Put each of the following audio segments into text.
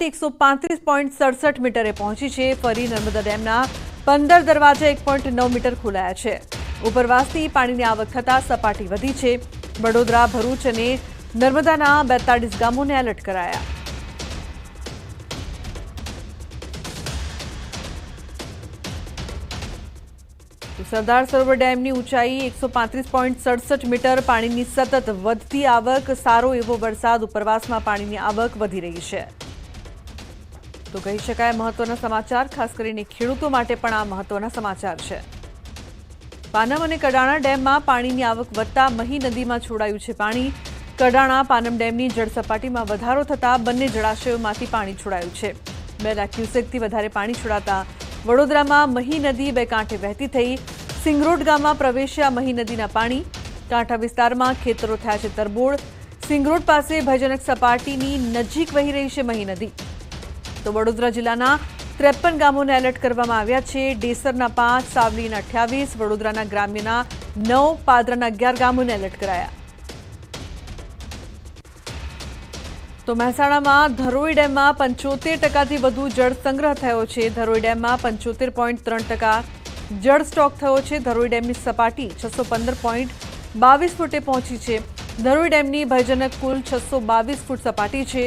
સપાટી 135.67 મીટરે પહોંચી છે। ફરી નર્મદા ડેમના 15 દરવાજા 1.9 મીટર ખોલાયા છે। ઉપરવાસથી પાણીની આવક થતાં સપાટી વધી છે। વડોદરા, ભરૂચ અને નર્મદાના 42 ગામોને એલર્ટ કરાયા। સરદાર સરોવર ડેમની ઊંચાઈ 135.67 મીટર। પાણીની સતત વધતી આવક, સારો એવો વરસાદ, ઉપરવાસમાં પાણીની આવક વધી રહી છે। તો કહી શકાય મહત્વના સમાચાર, ખાસ કરીને ખેડૂતો માટે પણ આ મહત્વના સમાચાર છે। પાનમ અને કડાણા ડેમમાં પાણીની આવક વધતા મહી નદીમાં છોડાયું છે પાણી। કડાણા પાનમ ડેમની જળસપાટીમાં વધારો થતાં બંને જળાશયોમાંથી પાણી છોડાયું છે। 2 લાખ ક્યુસેકથી વધારે પાણી છોડાતા વડોદરામાં મહી નદી બે કાંઠે વહેતી થઈ। સિંગરોડ ગામમાં પ્રવેશ્યા મહી નદીના પાણી। કાંઠા વિસ્તારમાં ખેતરો થયા છે તરબોળ। સિંગરોડ પાસે ભયજનક સપાટીની નજીક વહી રહી છે મહી નદી। તો વડોદરા જિલ્લાના 53 ગામોને એલર્ટ કરવામાં આવ્યા છે। ડેસરના 5, સાવલીના 28, વડોદરાના ગ્રામ્યના 9, પાદરાના 11 ગામોને એલર્ટ કરાયા। તો મહેસાણામાં ધરોઈ ડેમમાં 75%થી વધુ જળ સંગ્રહ થયો છે। ધરોઈ ડેમમાં 75.3% જળ સ્ટોક થયો છે। ધરોઈ ડેમની સપાટી 615.22 ફૂટે પહોંચી છે। ધરોઈ ડેમની ભયજનક કુલ 622 ફૂટ સપાટી છે।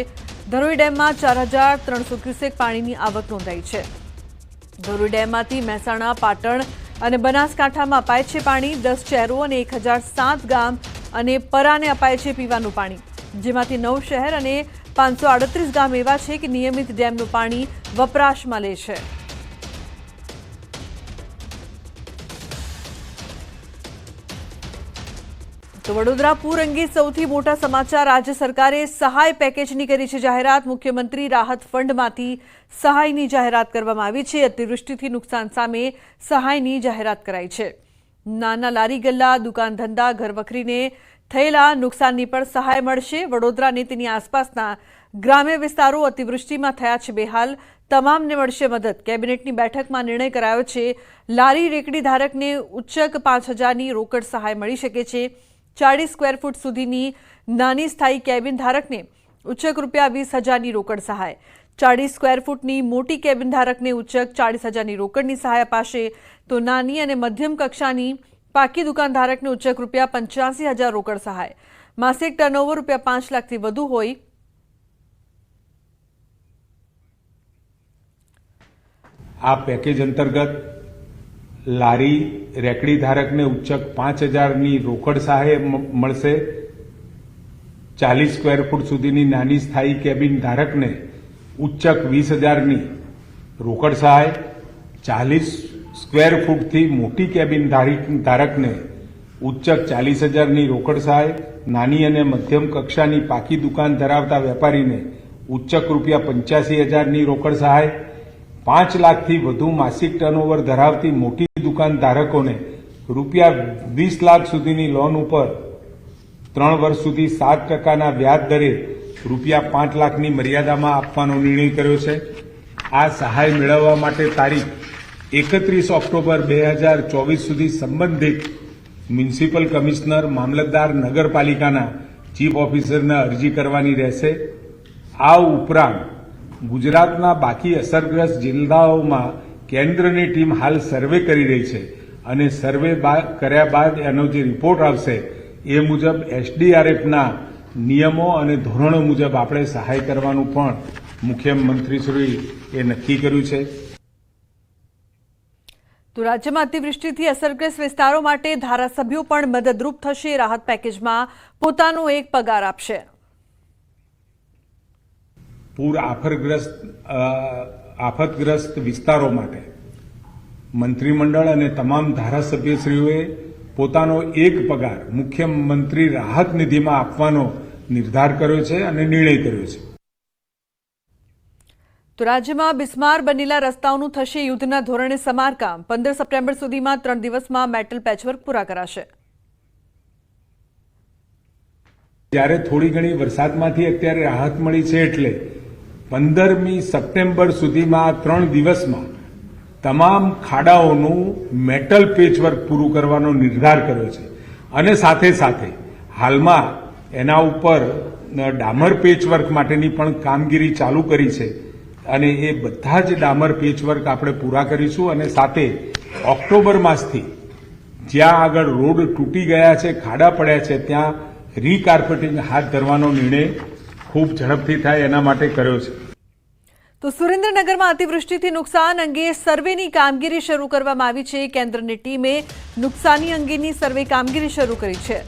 ધરોઈ ડેમમાં 4300 ક્યુસેક પાણીની આવક નોંધાઈ છે। ધરોઈ ડેમમાંથી મહેસાણા, પાટણ અને બનાસકાંઠામાં અપાય છે પાણી। 10 શહેરો અને 1007 ગામ અને પરાને અપાય છે પીવાનું પાણી, જેમાંથી 9 શહેર અને 538 ગામ એવા છે કે નિયમિત ડેમનું પાણી વપરાશમાં લે છે। તો વડોદરા પૂર અંગે સૌથી મોટા સમાચાર। રાજ્ય સરકારે સહાય પેકેજની કરી છે જાહેરાત। મુખ્યમંત્રી રાહત ફંડમાંથી સહાયની જાહેરાત કરવામાં આવી છે। અતિવૃષ્ટિથી નુકસાન સામે સહાયની જાહેરાત કરાઈ છે। નાના લારી ગલ્લા, દુકાન ધંધા, ઘરવખરીને થયેલા નુકસાનની પણ સહાય મળશે। વડોદરા અને તેની આસપાસના ગ્રામ્ય વિસ્તારો અતિવૃષ્ટિમાં થયા છે બેહાલ, તમામને મળશે મદદ। કેબિનેટની બેઠકમાં નિર્ણય કરાયો છે। લારી રેકડી ધારકને ઉચ્ચક 5000ની રોકડ સહાય મળી શકે છે। 40 સ્ક્વેર ફૂટ સુધીની નાની સ્થાયી કેબિન ધારકને ઉચ્ચક ₹20,000ની રોકડ સહાય। 40 સ્ક્વેર ફૂટની મોટી કેબિન ધારકને ઉચ્ચક 40,000ની રોકડની સહાય અપાશે। તો નાની અને મધ્યમ કક્ષાની પાકી દુકાન ધારકને ઉચ્ચક ₹85,000 રોકડ સહાય। માસિક ટર્નઓવર ₹5 લાખથી વધુ હોય આ પેકેજ અંતર્ગત લારી રેકડી ધારકને ઉચ્ચક 5,000ની રોકડ સહાય મળશે। 40 સ્ક્વેર ફૂટ સુધીની નાની સ્થાયી કેબિન ધારકને ઉચ્ચક 20,000ની રોકડ સહાય। 40 સ્ક્વેર ફૂટથી મોટી કેબિન ધારકને ઉચ્ચક 40,000ની રોકડ સહાય। નાની અને મધ્યમ કક્ષાની પાકી દુકાન ધરાવતા વેપારીને ઉચ્ચક ₹85,000ની રોકડ સહાય। 5 લાખથી વધુ માસિક ટર્નઓવર ધરાવતી મોટી દુકાન ધારકોને ₹20 લાખ સુધીની લોન ઉપર 3 વર્ષ સુધી 7%ના વ્યાજ દરે ₹5 લાખની મર્યાદામાં આપવાનો નિર્ણય કર્યો છે। આ સહાય મેળવવા માટે તારીખ 31 ઓક્ટોબર 2024 સુધી સંબંધિત મ્યુનિસિપલ કમિશનર, મામલતદાર, નગરપાલિકાના ચીફ ઓફિસરને અરજી કરવાની રહેશે। આ ઉપરાંત ગુજરાતના બાકી અસરગ્રસ્ત જિલ્લાઓમાં કેન્દ્રની ટીમ હાલ સર્વે કરી રહી છે અને સર્વે કર્યા બાદ એનો જે રિપોર્ટ આવશે એ મુજબ એસડીઆરએફના નિયમો અને ધોરણો મુજબ આપણે સહાય કરવાનું પણ મુખ્યમંત્રીશ્રીએ નક્કી કર્યું છે। તો રાજ્યમાં અતિવૃષ્ટિથી અસરગ્રસ્ત વિસ્તારો માટે ધારાસભ્યો પણ મદદરૂપ થશે। રાહત પેકેજમાં પોતાનો એક પગાર આપશે। પૂર આફતગ્રસ્ત વિસ્તારો માટે મંત્રીમંડળ અને તમામ ધારાસભ્યશ્રીઓએ પોતાનો એક પગાર મુખ્યમંત્રી રાહત નિધિમાં આપવાનો નિર્ધાર કર્યો છે અને નિર્ણય કર્યો છે। તો રાજ્યમાં બિસ્માર બનેલા રસ્તાઓનું થશે યુદ્ધના ધોરણે સમારકામ। 15 સપ્ટેમ્બર સુધીમાં 3 દિવસમાં મેટલ પેચવર્ક પૂરા કરાશે। જ્યારે થોડી ઘણી વરસાદમાંથી અત્યારે રાહત મળી છે એટલે 15મી સપ્ટેમ્બર સુધીમાં 3 દિવસમાં તમામ ખાડાઓનું મેટલ પેચવર્ક પૂરું કરવાનો નિર્ધાર કર્યો છે અને સાથે સાથે હાલમાં એના ઉપર ડામર પેચવર્ક માટેની પણ કામગીરી ચાલુ કરી છે અને એ બધા જ ડામર પેચવર્ક આપણે પૂરા કરીશું અને સાથે ઓક્ટોબર માસથી જ્યાં આગળ રોડ તૂટી ગયા છે, ખાડા પડ્યા છે, ત્યાં રીકાર્પેટિંગ હાથ ધરવાનો નિર્ણય ખૂબ ઝડપથી થાય એના માટે કર્યો છે. તો સુરેન્દ્રનગરમાં અતિવૃષ્ટિથી નુકસાન અંગે સર્વેની કામગીરી શરૂ કરવામાં આવી છે. કેન્દ્રની ટીમે નુકસાની અંગેની સર્વે કામગીરી શરૂ કરી છે.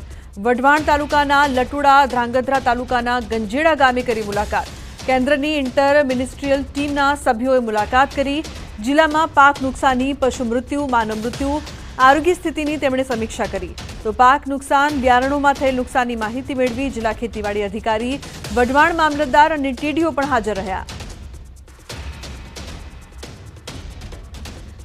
વઢવાણ તાલુકાના લટુડા, ધ્રાંગધ્રા તાલુકાના ગંજેડા ગામે કરી મુલાકાત. કેન્દ્રની ઇન્ટર મિનિસ્ટ્રીયલ ટીમના સભ્યોએ મુલાકાત કરી. જિલ્લામાં પાક નુકસાની, પશુ મૃત્યુ, માનવ મૃત્યુ, આરોગ્ય સ્થિતિની તેમણે સમીક્ષા કરી. તો પાક નુકસાન, બિયારણોમાં થયેલ નુકસાનની માહિતી મેળવી. જિલ્લા ખેતીવાડી અધિકારી, વઢવાણ મામલતદાર અને ટીડીઓ પણ હાજર રહ્યા.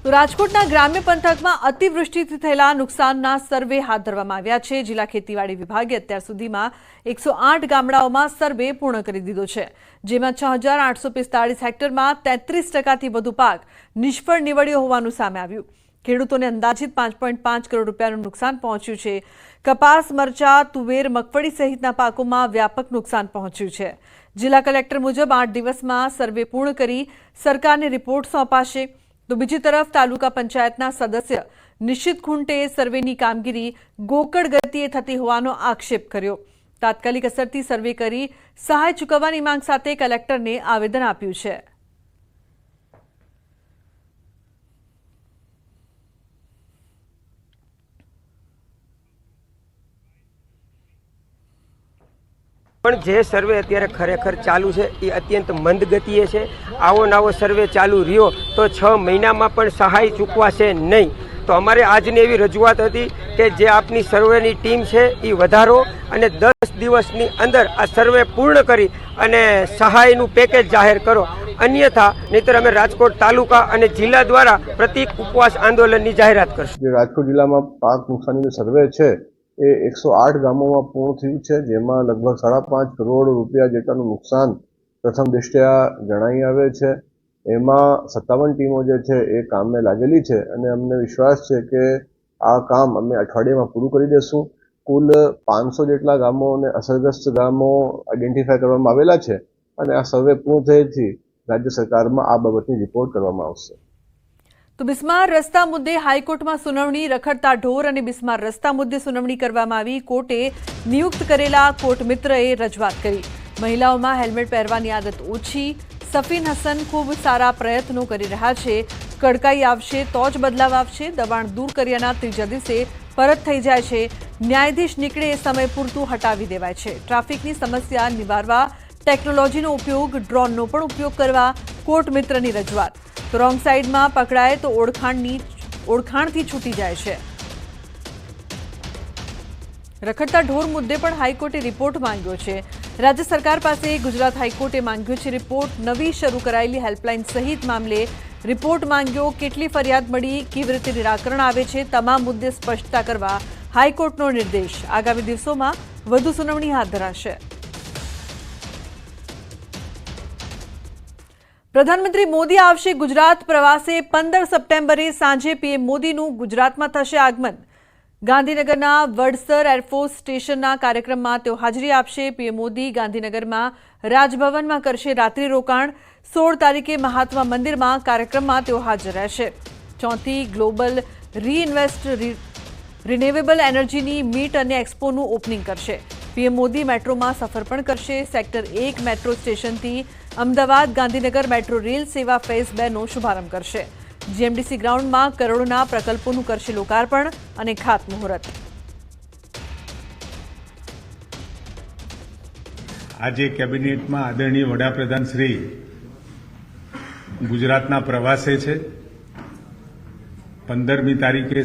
તો રાજકોટના ગ્રામ્ય પંથકમાં અતિવૃષ્ટિથી થયેલા નુકસાનના સર્વે હાથ ધરવામાં આવ્યા છે. જિલ્લા ખેતીવાડી વિભાગે અત્યાર સુધીમાં 108 ગામડાઓમાં સર્વે પૂર્ણ કરી દીધો છે, જેમાં 6,845 હેક્ટરમાં 33%થી વધુ પાક નિષ્ફળ નીવડ્યો હોવાનું સામે આવ્યું. ખેડૂતોને અંદાજિત 5.5 કરોડ રૂપિયાનું નુકસાન પહોંચ્યું છે. કપાસ, મરચા, તુવેર, મગફળી સહિતના પાકોમાં વ્યાપક નુકસાન પહોંચ્યું છે. જિલ્લા કલેક્ટર મુજબ 8 દિવસમાં સર્વે પૂર્ણ કરી સરકારને રિપોર્ટ સોંપાશે. તો બીજી તરફ તાલુકા પંચાયતના સદસ્ય નિશ્ચિત ખૂંટે સર્વેની કામગીરી ગોકળ ગતિએ થતી હોવાનો આક્ષેપ કર્યો. તાત્કાલિક અસરથી સર્વે કરી સહાય ચૂકવવાની માંગ સાથે કલેક્ટરને આવેદન આપ્યું છે. પણ જે સર્વે અત્યારે ખરેખર ચાલુ છે એ અત્યંત મંદ ગતિએ છે. આવો નવો સર્વે ચાલુ રહ્યો તો 6 મહિનામાં પણ સહાય ચૂકવાશે નહીં. તો અમારે આજની એવી રજૂઆત હતી કે જે આપની સર્વેની ટીમ છે એ વધારો અને 10 દિવસની અંદર આ સર્વે પૂર્ણ કરી અને સહાયનું પેકેજ જાહેર કરો. અન્યથા નહીતર અમે રાજકોટ તાલુકા અને જિલ્લા દ્વારા પ્રતિક ઉપવાસ આંદોલનની જાહેરાત કરશું. રાજકોટ જિલ્લામાં પાક નુકસાનીનું સર્વે છે એ 108 ગામોમાં પૂર્ણ થયું છે, જેમાં લગભગ 5.5 કરોડ રૂપિયા જેટલાનું નુકસાન પ્રથમ દૃષ્ટ્યા જણાઈ આવે છે. એમાં 57 ટીમો જે છે એ કામને લાગેલી છે અને અમને વિશ્વાસ છે કે આ કામ અમે અઠવાડિયામાં પૂરું કરી દેશું. કુલ 500 જેટલા ગામો અને અસરગ્રસ્ત ગામો આઈડેન્ટિફાય કરવામાં આવેલા છે અને આ સર્વે પૂર્ણ થયેથી રાજ્ય સરકારમાં આ બાબતની રિપોર્ટ કરવામાં આવશે. તો બિસ્માર રસ્તા મુદ્દે હાઈકોર્ટમાં સુનાવણી. રખડતા ઢોર અને બિસ્માર રસ્તા મુદ્દે સુનાવણી કરવામાં આવી. કોર્ટે નિયુક્ત કરેલા કોર્ટ મિત્રએ રજૂઆત કરી. મહિલાઓમાં હેલ્મેટ પહેરવાની આદત ઓછી. સફીન હસન ખૂબ સારા પ્રયત્નો કરી રહ્યા છે. કડકાઈ આવશે તો જ બદલાવ આવશે. દબાણ દૂર કર્યાના ત્રીજા દિવસે પરત થઈ જાય છે. ન્યાયાધીશ નીકળે એ સમય પૂરતું હટાવી દેવાય છે. ટ્રાફિકની સમસ્યા નિવારવા ટેકનોલોજીનો ઉપયોગ, ડ્રોનનો પણ ઉપયોગ કરવા કોર્ટ મિત્રની રજૂઆત. તો રોંગ સાઈડમાં પકડાય તો ઓળખાણથી છૂટી જાય છે. રખડતા ઢોર મુદ્દે પણ હાઈકોર્ટે રિપોર્ટ માંગ્યો છે. રાજ્ય સરકાર પાસે ગુજરાત હાઈકોર્ટે માંગ્યો છે રિપોર્ટ. નવી શરૂ કરાયેલી હેલ્પલાઇન સહિત મામલે રિપોર્ટ માંગ્યો. કેટલી ફરિયાદ મળી, કેવી રીતે નિરાકરણ આવે છે, તમામ મુદ્દે સ્પષ્ટતા કરવા હાઈકોર્ટનો નિર્દેશ. આગામી દિવસોમાં વધુ સુનાવણી હાથ ધરાશે. પ્રધાનમંત્રી મોદી આવશે ગુજરાત પ્રવાસે. 15 સપ્ટેમ્બરે સાંજે પીએમ મોદીનું ગુજરાતમાં થશે આગમન. ગાંધીનગરના વડસર એરફોર્સ સ્ટેશનના કાર્યક્રમમાં તેઓ હાજરી આપશે. પીએમ મોદી ગાંધીનગરમાં રાજભવનમાં કરશે રાત્રિ રોકાણ. 16 તારીખે મહાત્મા મંદિરમાં કાર્યક્રમમાં તેઓ હાજર રહેશે. 4થી ગ્લોબલ રીઇન્વેસ્ટ રિન્યુએબલ એનર્જીની મીટ અને એક્સપોનું ઓપનિંગ કરશે. પીએમ મોદી મેટ્રોમાં સફર પણ કરશે. સેક્ટર 1 મેટ્રો સ્ટેશનથી અમદાવાદ ગાંધીનગર મેટ્રો રેલ સેવા ફેઝ 2નો શુભારંભ કરશે. જીએમડીસી ગ્રાઉન્ડમાં કરોડોના પ્રકલ્પોનું કરશે લોકાર્પણ અને ખાતમુહૂર્ત. આજે કેબિનેટમાં આદરણીય વડાપ્રધાન શ્રી ગુજરાતના પ્રવાસે છે. 15મી તારીખે